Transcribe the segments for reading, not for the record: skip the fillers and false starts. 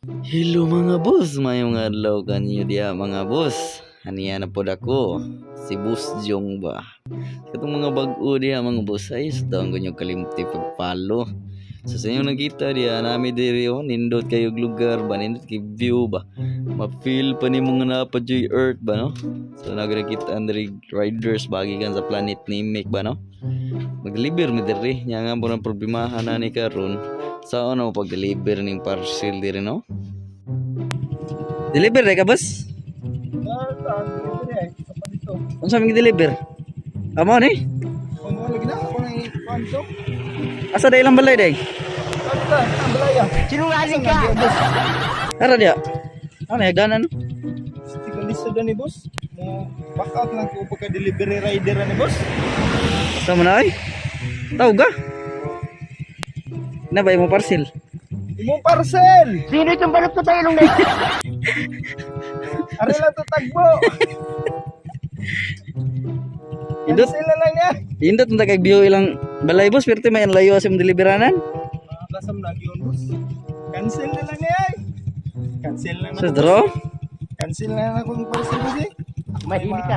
Hello mga boss, mayong adlaw kanyo dia mga boss. Haniya na pod ako, si Boss Jong ba. Katong mga bag-o dia mga boss ay daw ganyo kalimti pag-follow. So sa inyo nakita dia nami diri nindot kayo lugar ba, nindot kay view ba. Ma-feel pa ni mga napadyoy earth ba no. So nagrakita andri riders bagi kan sa planet Namek ba no. Mag-deliver mi diri nya nga mo ng problemahan na ni karon. Sa ano pag-deliver ning parcel diri no? Deliver ka boss? Unsa may deliver? Amo ni? Lagi na ako nang ikonto. Asa day ilang balay day? Asa ang balaya? Sinungaling ka! Ara dia. Ano hagdanan? Still list na ni boss. Mo back out lang ko pagka delivery rider ni boss. Sama na ay. Tao ga? Na ba mo parcel? Imong parcel. Sino itong balot ko tayo nung next? Ari lang to tagbo. Indot. Cancel na lang niya. Indot unta kay bio ilang balay boss perti may layo sa deliveranan. Kasam na yun boss. Cancel na lang niya. Cancel na Sa na. draw. Cancel na lang akong parcel boss eh. Mahimik ka.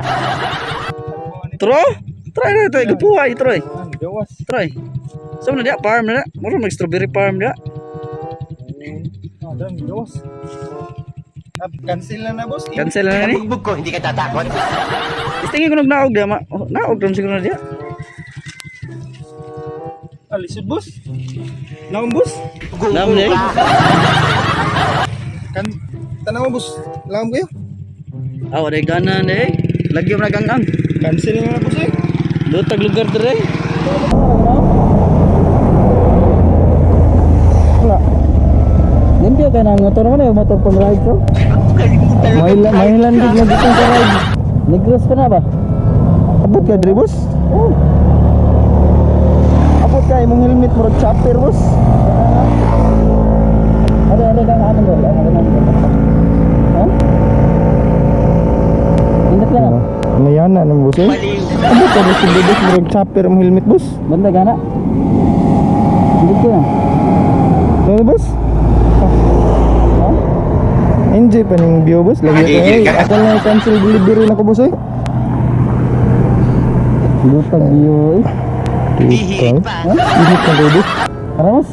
Tro? Try na ito, igapuhay, Troy. Gawas. Try. Sama na dia, farm na. Mura mag strawberry farm dia. Dan gawas. Cancel na boss. Cancel na ni. Bugbog ko, hindi ka tatakot. Istingin ko nagnaog dia, naog ram siguro na dia. Alisod boss. Naon boss? Lam ni. Kan tanaw boss. Lam kayo. Aw, ada gana ni. Lagi mo nagangang. Cancel na boss eh. Lutag lugar dire. Wala. Nandiyo ka ng motor mo na, motor pang ride ko. Mailan din lang dito sa ride. Negros ka na ba? Abot ka dre boss? Oh. Abot ka imong helmet murag chopper boss. Ada kang ano ba? Ha? Ingat ka na. Mayana nang boss eh. Abot ka dre boss murag chopper imong helmet boss. Banda gana. Ingat ka na. Ano boss? Enjoy pa ning view boss. Lagi ko ako na cancel delivery na ko boss eh. Lutag biyo. Bihig pa. Init ka boss. Aros.